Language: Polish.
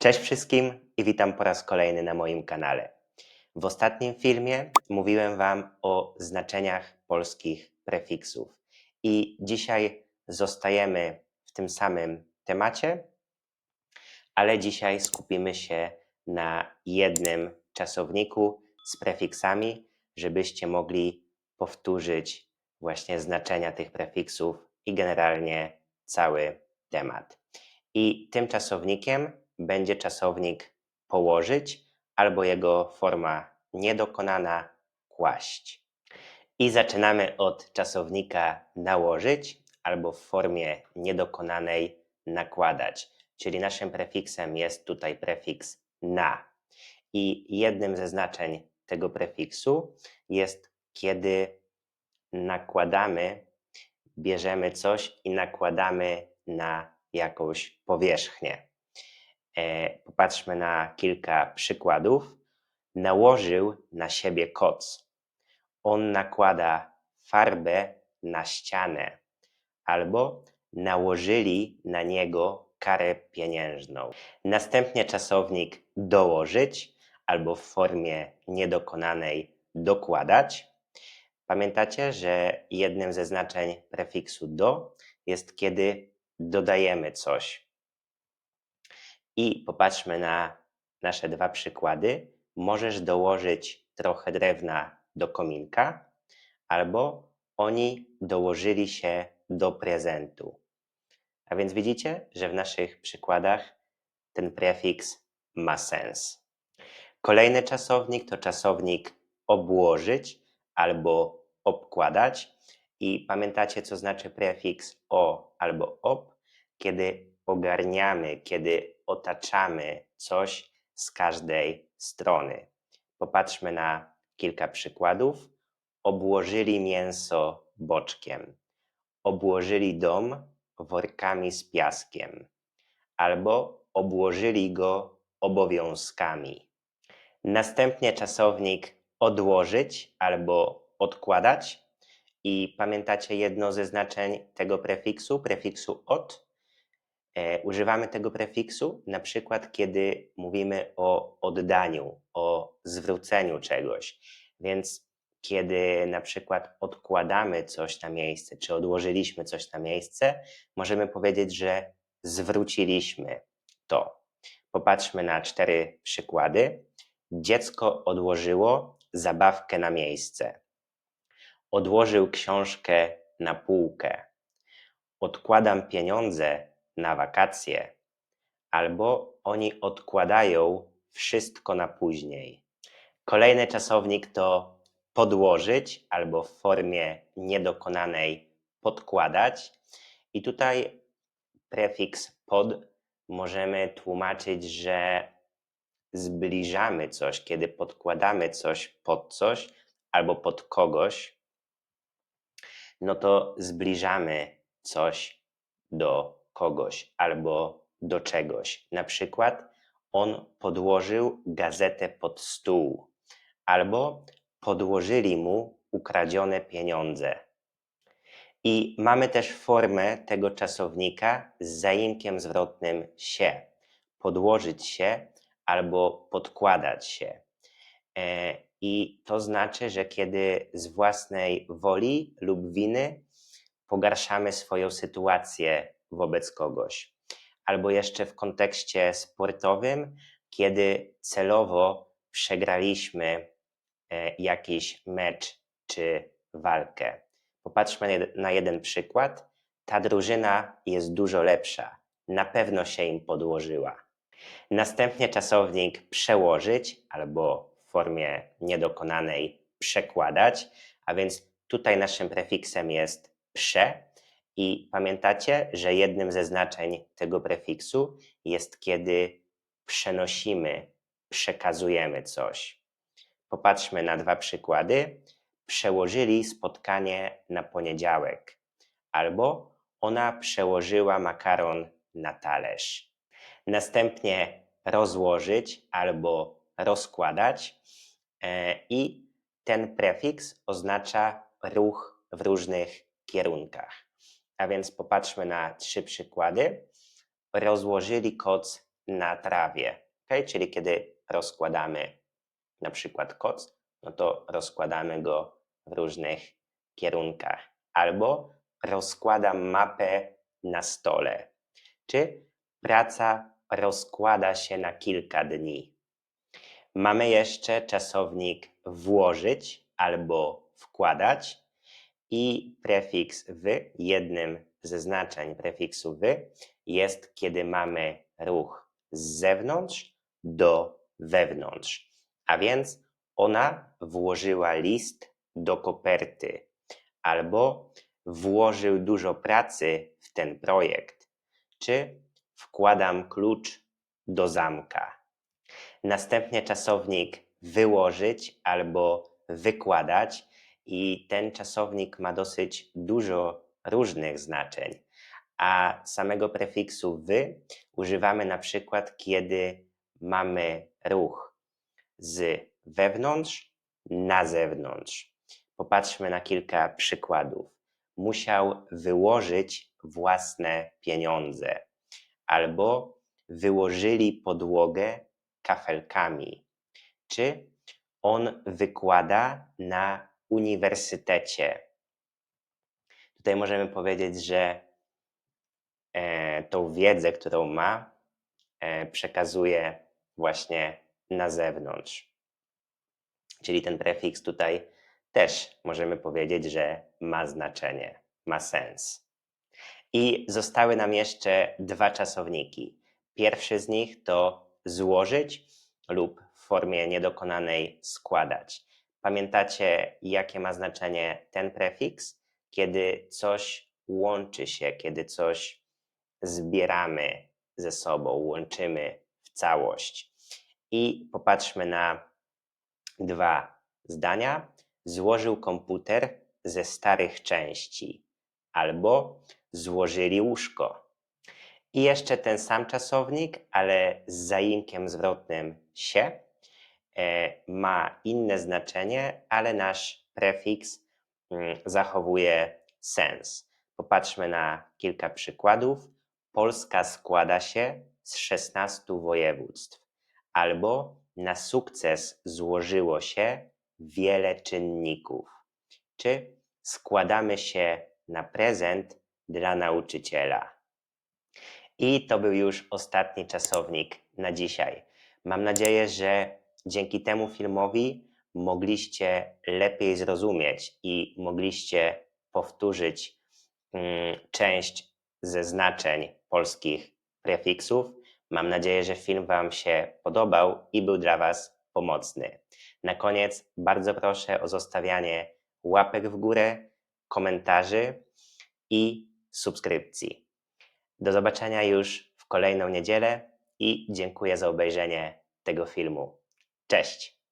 Cześć wszystkim i witam po raz kolejny na moim kanale. W ostatnim filmie mówiłem Wam o znaczeniach polskich prefiksów i dzisiaj zostajemy w tym samym temacie, ale dzisiaj skupimy się na jednym czasowniku z prefiksami, żebyście mogli powtórzyć właśnie znaczenia tych prefiksów i generalnie cały temat. I tym czasownikiem będzie czasownik położyć albo jego forma niedokonana kłaść. I zaczynamy od czasownika nałożyć albo w formie niedokonanej nakładać. Czyli naszym prefiksem jest tutaj prefiks na. I jednym ze znaczeń tego prefiksu jest, kiedy nakładamy, bierzemy coś i nakładamy na jakąś powierzchnię. Popatrzmy na kilka przykładów. Nałożył na siebie koc. On nakłada farbę na ścianę. Albo nałożyli na niego karę pieniężną. Następnie czasownik dołożyć albo w formie niedokonanej dokładać. Pamiętacie, że jednym ze znaczeń prefiksu do jest, kiedy dodajemy coś. I popatrzmy na nasze dwa przykłady. Możesz dołożyć trochę drewna do kominka, albo oni dołożyli się do prezentu. A więc widzicie, że w naszych przykładach ten prefiks ma sens. Kolejny czasownik to czasownik obłożyć albo obkładać. I pamiętacie, co znaczy prefiks o albo ob? Kiedy ogarniamy, kiedy otaczamy coś z każdej strony. Popatrzmy na kilka przykładów. Obłożyli mięso boczkiem. Obłożyli dom workami z piaskiem. Albo obłożyli go obowiązkami. Następnie czasownik odłożyć albo odkładać. I pamiętacie jedno ze znaczeń tego prefiksu od? Używamy tego prefiksu na przykład, kiedy mówimy o oddaniu, o zwróceniu czegoś. Więc kiedy na przykład odkładamy coś na miejsce, czy odłożyliśmy coś na miejsce, możemy powiedzieć, że zwróciliśmy to. Popatrzmy na 4 przykłady. Dziecko odłożyło zabawkę na miejsce. Odłożył książkę na półkę. Odkładam pieniądze na wakacje. Albo oni odkładają wszystko na później. Kolejny czasownik to podłożyć albo w formie niedokonanej podkładać. I tutaj prefiks pod możemy tłumaczyć, że zbliżamy coś, kiedy podkładamy coś pod coś albo pod kogoś, no to zbliżamy coś do kogoś albo do czegoś. Na przykład on podłożył gazetę pod stół albo podłożyli mu ukradzione pieniądze. I mamy też formę tego czasownika z zaimkiem zwrotnym się. Podłożyć się albo podkładać się. I to znaczy, że kiedy z własnej woli lub winy pogarszamy swoją sytuację wobec kogoś. Albo jeszcze w kontekście sportowym, kiedy celowo przegraliśmy jakiś mecz czy walkę. Popatrzmy na jeden przykład. Ta drużyna jest dużo lepsza. Na pewno się im podłożyła. Następnie czasownik przełożyć albo w formie niedokonanej przekładać, a więc tutaj naszym prefiksem jest prze i pamiętacie, że jednym ze znaczeń tego prefiksu jest, kiedy przenosimy, przekazujemy coś. Popatrzmy na 2 przykłady. Przełożyli spotkanie na poniedziałek albo ona przełożyła makaron na talerz. Następnie rozłożyć albo rozkładać i ten prefiks oznacza ruch w różnych kierunkach. A więc popatrzmy na 3 przykłady. Rozłożyli koc na trawie. Okay? Czyli kiedy rozkładamy na przykład koc, no to rozkładamy go w różnych kierunkach. Albo rozkładam mapę na stole. Czy praca rozkłada się na kilka dni. Mamy jeszcze czasownik włożyć albo wkładać i prefiks w. Jednym ze znaczeń prefiksu w jest, kiedy mamy ruch z zewnątrz do wewnątrz. A więc ona włożyła list do koperty albo włożył dużo pracy w ten projekt, czy wkładam klucz do zamka. Następnie czasownik wyłożyć albo wykładać i ten czasownik ma dosyć dużo różnych znaczeń, a samego prefiksu wy używamy na przykład, kiedy mamy ruch z wewnątrz na zewnątrz. Popatrzmy na kilka przykładów. Musiał wyłożyć własne pieniądze albo wyłożyli podłogę kafelkami. Czy on wykłada na uniwersytecie? Tutaj możemy powiedzieć, że tą wiedzę, którą ma, przekazuje właśnie na zewnątrz. Czyli ten prefiks tutaj też możemy powiedzieć, że ma znaczenie, ma sens. I zostały nam jeszcze dwa czasowniki. Pierwszy z nich to złożyć lub w formie niedokonanej składać. Pamiętacie, jakie ma znaczenie ten prefiks? Kiedy coś łączy się, kiedy coś zbieramy ze sobą, łączymy w całość. I popatrzmy na dwa zdania. Złożył komputer ze starych części albo złożyli łóżko. I jeszcze ten sam czasownik, ale z zaimkiem zwrotnym się, ma inne znaczenie, ale nasz prefiks zachowuje sens. Popatrzmy na kilka przykładów. Polska składa się z 16 województw. Albo na sukces złożyło się wiele czynników. Czy składamy się na prezent dla nauczyciela. I to był już ostatni czasownik na dzisiaj. Mam nadzieję, że dzięki temu filmowi mogliście lepiej zrozumieć i mogliście powtórzyć część ze znaczeń polskich prefiksów. Mam nadzieję, że film Wam się podobał i był dla Was pomocny. Na koniec bardzo proszę o zostawianie łapek w górę, komentarzy i subskrypcji. Do zobaczenia już w kolejną niedzielę i dziękuję za obejrzenie tego filmu. Cześć!